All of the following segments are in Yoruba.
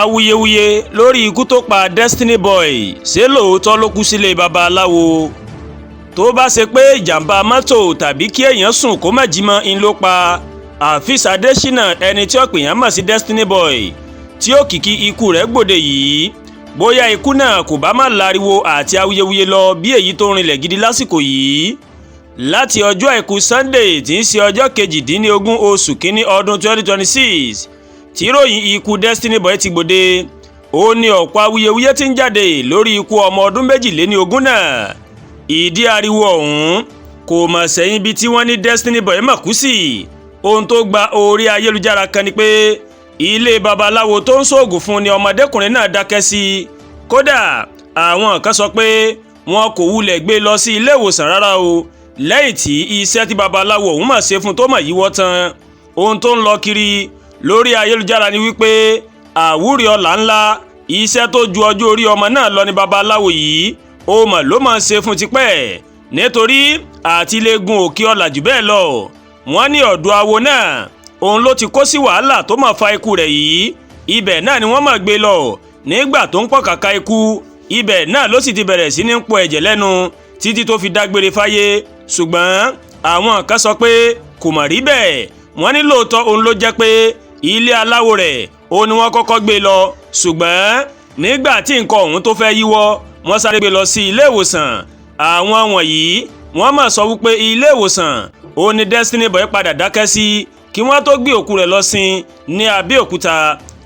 awuyewuye lórí ikú tó pa Destiny Boy ṣé lóòótọ́ ló kú sílé babaláwo? tó bá ṣe pé ìjàmbá mọ́tò tàbí kí èèyàn sùn kó má jí mọ́ in ló pa Afeez Adésínà, ẹni tí ọ̀pọ̀ èèyàn mọ̀ sí Destiny Boy, tí òkìkí ikú rẹ̀ gbòde yìí, bóyá ikú náà kò bá má láriwo àti awuyewuye lọ bí èyí tó rinlẹ̀ gidi lásìkò yìí. Láti ọjọ́ àìkú Sunday tí ń ṣe ọjọ́ 18 oṣù kínní ọdún 2026 tí ròyìn ikú Destiny Boy ti gbòde, ó ní ọ̀pọ̀ awuyewuye tí ń jáde lórí ikú ọmọ ọdún 22 náà. Ìdí ariwo ọ̀hún kò mọ̀ sẹ́yìn bí tí wọ́n ní Destiny Boy mà kú sí. Ohun tó gba orí ayélujára kan ni pé ilé babaláwo tó ń ṣoògùn fún ni ọmọdékùnrin náà dákẹ́ sí. Kódà àwọn kan sọ pé wọn kò wulẹ̀ gbé lọ sí ilé ìwòsàn rárá o, lẹ́yìn tí iṣẹ́ tí babaláwo ọ̀hún mà ṣe fún tó mà yíwọ́ tán. Ohun tó ń lọ kiri lórí ayélujára ni wípé àwúrí ọlà ńlá, iṣẹ́ tó ju ọjọ́ orí ọmọ náà lọ ní babaláwo yìí ó mà ló máa ṣe fún tipẹ́, nítorí àti lè gun òkè ọlà jù bẹ́ẹ̀ lọ. Wọ́n ní ọ̀dọ̀ awo náà òun ló ti kó sí wàhálà tó máa fa ikú rẹ̀ yìí. Ibẹ̀ náà ni wọ́n máa gbé lọ nígbà tó ń pọ̀ kàkà ikú. Ibẹ̀ náà ló sì ti bẹ̀rẹ̀ sí ní pọ̀ ẹ̀jẹ̀ lẹ́nu títí tó fi dágbére fáyé. Ṣùgbọ́n àwọn kan sọ pé kò mà rí bẹ́ẹ̀. Wọ́n ní lóòótọ́ òun ló jẹ́ pé ilé aláwo rẹ̀ òun ni wọ́n kọ́kọ́ gbé lọ. Ṣùgbọ́n nígbà tí nǹkan ọ̀hún tó fẹ́ yíwọ́, wọ́n sáré gbé lọ sí ilé ìwòsàn. Àwọn wọ̀nyí wọ́n mà sọ wípé ilé ìwòsàn òun ni Destiny Boy padà dákẹ́ sí kí wọ́n tó gbé òkú rẹ̀ lọ sin ní Abẹ́òkúta.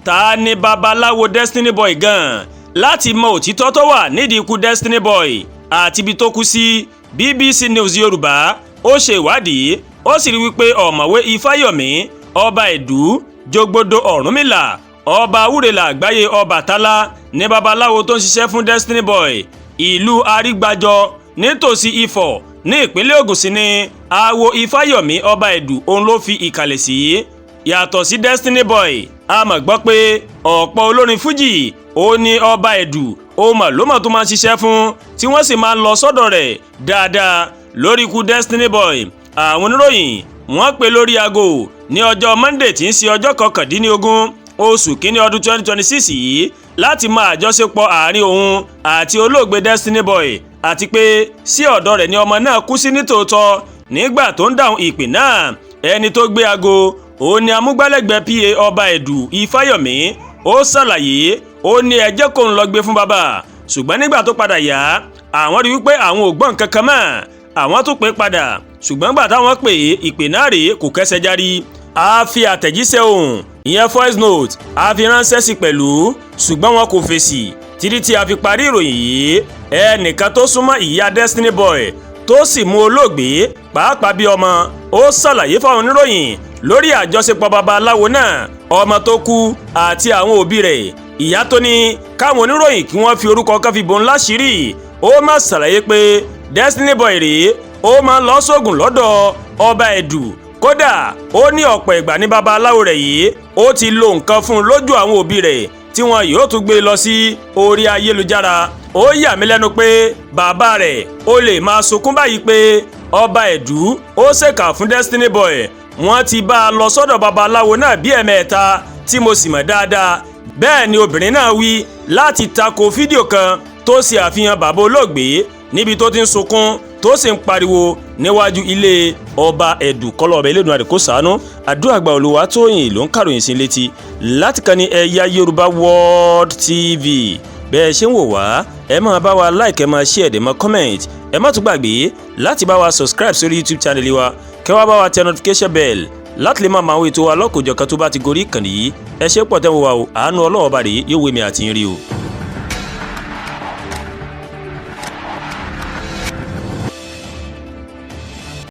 Ta ni babaláwo Destiny Boy gan? Láti mọ òtítọ́ tó wà nídìí ikú Destiny Boy àti ibi tó kú sí, BBC News Yorùbá ó ṣe ìwádìí, ó sì rí wípé ọ̀mọ̀wé Ifáyọ̀mí ọba Ẹ̀dú Jogbodo Ọ̀rúnmìlà ọba Awúrelà àgbáyé Ọbàtálá ní babaláwo tó ń ṣiṣẹ́ fún Destiny Boy. Ìlú Arígbájọ nítòsí Ifọ̀ ní ìpínlẹ̀ Ògùn sí ni awo Ifáyọ̀mí ọba Ẹ̀dú òun ló fi ìkàlẹ̀ sí. Yàtọ̀ sí Destiny Boy, a mọ̀ gbọ́ pé ọ̀pọ̀ olórin fújì ó ní ọba Ẹ̀dú ó mà ló mà tó máa ń ṣiṣẹ́ fún, tí wọ́n sì máa ń lọ sọ́dọ̀ rẹ̀ dáadáa. Lórí ikú Destiny Boy, àwọn oníròyìn wọ́n pè lórí aago ní ọjọ́ Monday tí ń ṣe ọjọ́ 19 oṣù kínní ọdún 2026 yìí láti mọ àjọṣepọ̀ àárín òun àti olóògbé Destiny Boy, àti pé sí ọ̀dọ̀ rẹ̀ ni ọmọ náà kú sí nítòótọ́. Nígbà tó ń dáhùn ìpè náà, ẹni tó gbé aago òun ni amúgbálẹ́gbẹ̀ẹ́ PA ọba Ẹ̀dú Ifáyọ̀mí. Ó ṣàlàyé, ó ní ẹ jẹ́ kó ń lọ gbé fún bàbá. Ṣùgbọ́n nígbà tó padà yá, àwọn rí wípé àwọn ò gbọ́ nǹkan kan mọ́. Àwọn tún pè padà, ṣùgbọ́n gbà táwọn pè ìpè náà rèé kò kẹ́sẹ̀ járí. A fi àtẹ̀jíṣẹ́ ohùn, ìyẹn voice note, a fi ránṣẹ́ sí pẹ̀lú, ṣùgbọ́n wọn kò fèsì títí tí a fi parí ìròyìn yìí. Ẹnìkan tó súnmọ́ ìyá Destiny Boy tó sì mú olóògbé pàápàá bí ọmọ, ó ṣàlàyé fáwọn oníròyìn lórí àjọṣepọ̀ babaláwo náà, ọmọ tó kú àti àwọn òbí rẹ̀. Ìyá tó ní káwọn oníròyìn kí wọ́n fi orúkọ kan fi bò ń láṣìírí, ó má ṣàlàyé pé Destiny Boy rèé ó máa ń lọ sóògùn lọ́dọ̀ ọba Ẹ̀dú. Kódà ó ní ọ̀pọ̀ ìgbà ní babaláwo rẹ̀ yìí ó ti lo nǹkan fún un lójú àwọn òbí rẹ̀ tí wọn yóò tún gbé lọ sí orí ayélujára. Ó yà mí lẹ́nu pé bàbá rẹ̀ ó lè máa sunkún báyìí pé ọba Ẹ̀dú ó ṣèkà fún Destiny Boy. Wọ́n ti bá a lọ sọ́dọ̀ babaláwo náà bí ẹ̀mẹ́ta tí mo sì mọ̀ dáadáa. Bẹ́ẹ̀ ni obìnrin náà wí láti tako fídíò kan tó ṣe àfihàn bàbá olóògbé níbi tó ti ń sunkún tó sì ń pariwo níwájú ilé ọba Ẹ̀dú. Kọ́lọ́ ọba Elédùmarè kó ṣàánú. Àdúrà gba Olúwatóyìn ló ń kàròyìn sí létí láti kàn ní Ẹ̀yà Yorùbá World TV. Bẹ́ẹ̀ ṣe ń wò wá, ẹ máa bá wa like, ẹ máa share, ẹ máa comment. Ẹ má tún gbàgbé láti bá wa subscribe sórí YouTube channel wa, kẹ́ wá bá wa tẹ notification bell láti lè máa máa wo ètò wa lọ́kòjọ̀kan tó bá ti gorí ìkànnì yìí. Ẹ ṣé pọ̀ tẹ́ ń wò wá o, àánú Ọlọ́run bá rèé yóò wé mi àti yín rí o.